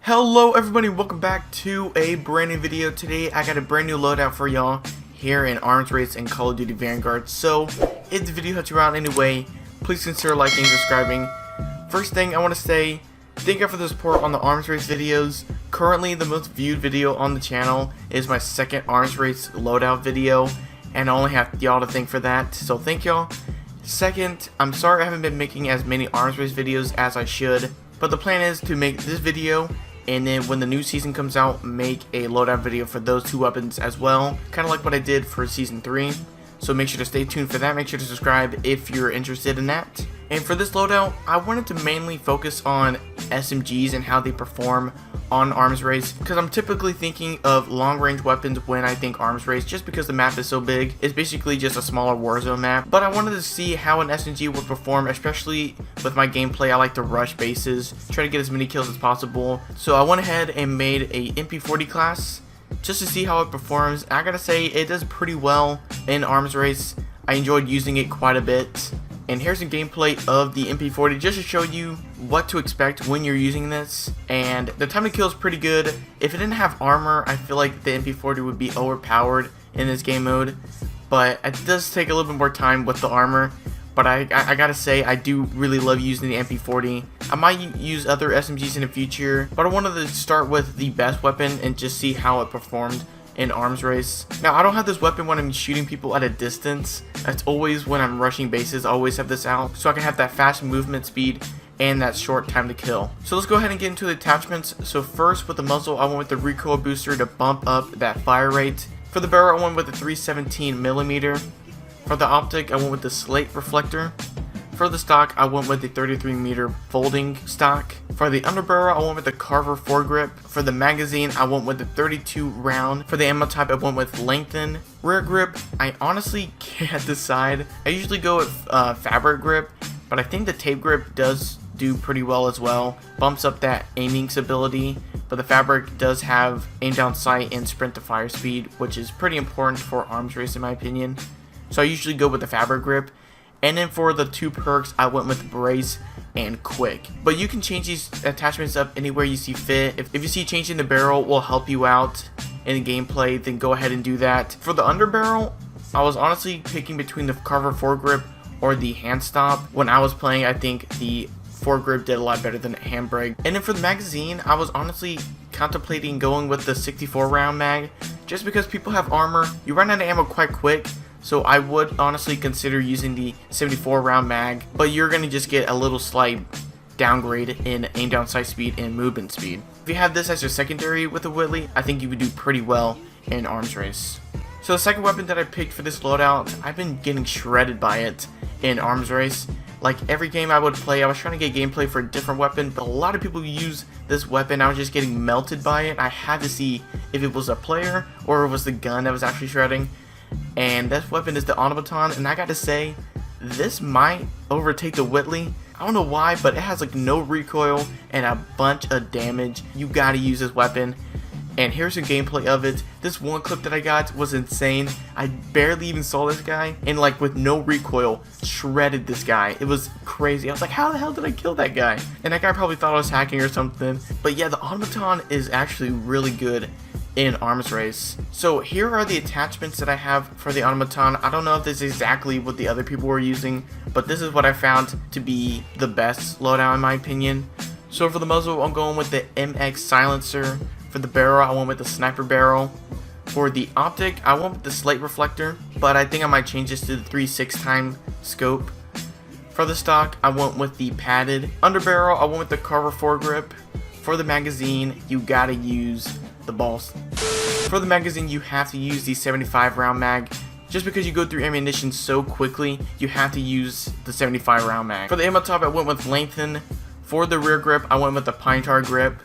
Hello everybody, welcome back to a brand new video. Today I got a brand new loadout for y'all here in Arms Race and Call of Duty Vanguard. So if the video helps you out anyway, please consider liking and subscribing. First thing I want to say, thank you for the support on the Arms Race videos. Currently the most viewed video on the channel is my second Arms Race loadout video, and I only have y'all to thank for that, so thank y'all. Second, I'm sorry I haven't been making as many Arms Race videos as I should, but the plan is to make this video and then when the new season comes out, make a loadout video for those two weapons as well, kind of like what I did for season 3. So make sure to stay tuned for that. Make sure to subscribe if you're interested in that. And for this loadout, I wanted to mainly focus on SMGs and how they perform on Arms Race, because I'm typically thinking of long range weapons when I think Arms Race, just because the map is so big. It's basically just a smaller warzone map, but I wanted to see how an SMG would perform, especially with my gameplay. I like to rush bases, try to get as many kills as possible, so I went ahead and made a MP40 class just to see how it performs. I gotta say, it does pretty well in Arms Race. I enjoyed using it quite a bit. And here's some gameplay of the MP40 just to show you what to expect when you're using this. And the time to kill is pretty good. If it didn't have armor, I feel like the MP40 would be overpowered in this game mode. But it does take a little bit more time with the armor. But I gotta say, I do really love using the MP40. I might use other SMGs in the future, but I wanted to start with the best weapon and just see how it performed in Arms Race. Now, I don't have this weapon when I'm shooting people at a distance. That's always when I'm rushing bases. I always have this out so I can have that fast movement speed and that short time to kill. So let's go ahead and get into the attachments. So first, with the muzzle, I went with the recoil booster to bump up that fire rate. For the barrel, I went with the 317mm. For the optic, I went with the Slate reflector. For the stock, I went with the 33mm folding stock. For the underbarrel, I went with the Carver Foregrip. For the magazine, I went with the 32 round. For the ammo type, I went with Lengthened. Rear grip, I honestly can't decide. I usually go with fabric grip, but I think the tape grip does do pretty well as well. Bumps up that aiming stability, but the fabric does have aim down sight and sprint to fire speed, which is pretty important for Arms Race in my opinion. So I usually go with the fabric grip. And then for the two perks, I went with brace and quick. But you can change these attachments up anywhere you see fit. If you see changing the barrel will help you out in the gameplay, then go ahead and do that. For the underbarrel, I was honestly picking between the Carver foregrip or the hand stop. When I was playing, I think the foregrip did a lot better than the handbrake. And then for the magazine, I was honestly contemplating going with the 64 round mag, just because people have armor. You run out of ammo quite quick. So I would honestly consider using the 74 round mag, but you're going to just get a little slight downgrade in aim down sight speed and movement speed. If you have this as your secondary with a Whitley, I think you would do pretty well in Arms Race. So the second weapon that I picked for this loadout, I've been getting shredded by it in Arms Race. Like every game I would play, I was trying to get gameplay for a different weapon, but a lot of people use this weapon. I was just getting melted by it. I had to see if it was a player or it was the gun that was actually shredding. And this weapon is the Automaton, and I gotta say, this might overtake the Whitley. I don't know why, but it has like no recoil and a bunch of damage. You gotta use this weapon. And here's some gameplay of it. This one clip that I got was insane. I barely even saw this guy, and like with no recoil, shredded this guy. It was crazy. I was like, how the hell did I kill that guy? And that guy probably thought I was hacking or something. But yeah, the Automaton is actually really good in Arms Race. So here are the attachments that I have for the Automaton. I don't know if this is exactly what the other people were using, but this is what I found to be the best loadout in my opinion. So for the muzzle, I'm going with the MX silencer. For the barrel, I went with the sniper barrel. For the optic, I went with the Slate reflector, but I think I might change this to the 3.6 time scope. For the stock, I went with the padded. Underbarrel, I went with the Carver foregrip. For the magazine, you gotta use the balls. For the magazine, you have to use the 75 round mag. Just because you go through ammunition so quickly, you have to use the 75 round mag. For the ammo top, I went with Lengthened. For the rear grip, I went with the pine tar grip.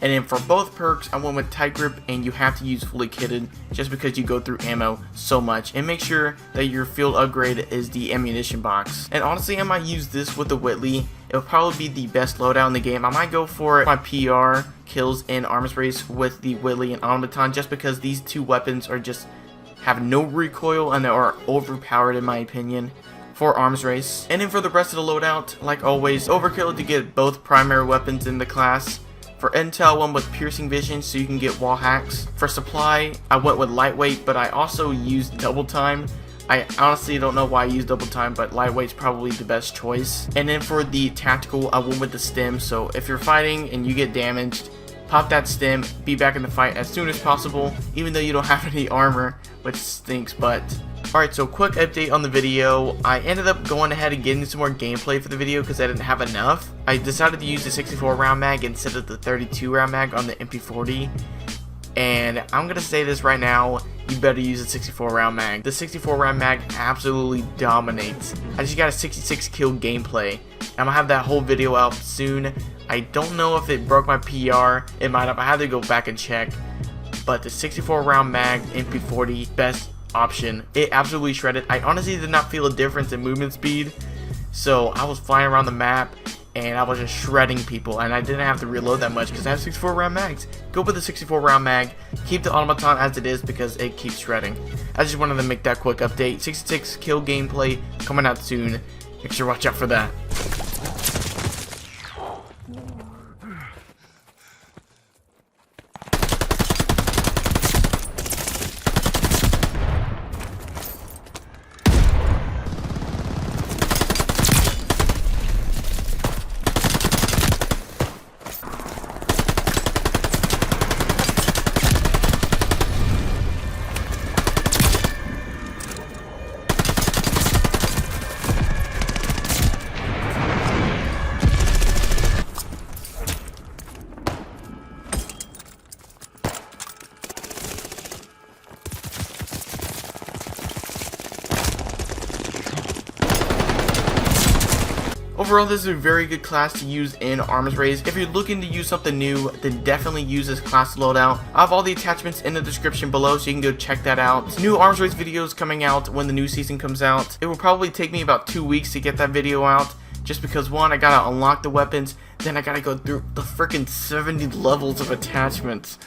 And then for both perks, I went with tight grip, and you have to use fully kitted just because you go through ammo so much. And make sure that your field upgrade is the ammunition box. And honestly, I might use this with the Whitley. It'll probably be the best loadout in the game. I might go for my PR kills in Arms Race with the Whitley and Automaton, just because these two weapons are just have no recoil and they are overpowered in my opinion for Arms Race. And then for the rest of the loadout, like always, overkill to get both primary weapons in the class. For intel, I went with piercing vision so you can get wall hacks. For supply, I went with lightweight, but I also used double time. I honestly don't know why I used double time, but lightweight's probably the best choice. And then for the tactical, I went with the stim, so if you're fighting and you get damaged, pop that stim, be back in the fight as soon as possible, even though you don't have any armor, which stinks, but... Alright, so quick update on the video. I ended up going ahead and getting some more gameplay for the video because I didn't have enough. I decided to use the 64 round mag instead of the 32 round mag on the MP40. And I'm going to say this right now, you better use the 64 round mag. The 64 round mag absolutely dominates. I just got a 66 kill gameplay. I'm going to have that whole video out soon. I don't know if it broke my PR. It might have. I had to go back and check. But the 64 round mag MP40, best option. It absolutely shredded. I honestly did not feel a difference in movement speed, so I was flying around the map and I was just shredding people, and I didn't have to reload that much because I have 64 round mags. Go with the 64 round mag, keep the automaton as it is because it keeps shredding. I just wanted to make that quick update. 66 kill gameplay coming out soon. Make sure to watch out for that. Overall, this is a very good class to use in arms race. If you're looking to use something new, then definitely use this class loadout. I have all the attachments in the description below, so you can go check that out. New arms race videos coming out when the new season comes out. It will probably take me about 2 weeks to get that video out, just because one, I gotta unlock the weapons, then I gotta go through the freaking 70 levels of attachments.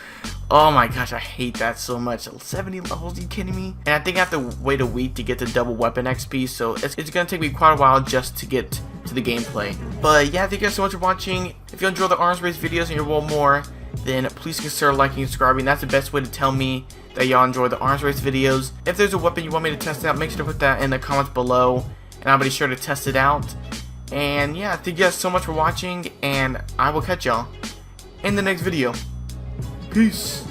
Oh my gosh, I hate that so much. 70 levels, are you kidding me? And I think I have to wait a week to get the double weapon XP, so it's gonna take me quite a while just to get to the gameplay. But yeah, thank you guys so much for watching. If you enjoy the arms race videos and you want more, then please consider liking and subscribing. That's the best way to tell me that y'all enjoy the arms race videos. If there's a weapon you want me to test out, make sure to put that in the comments below, and I'll be sure to test it out. And yeah, thank you guys so much for watching, and I will catch y'all in the next video. Peace.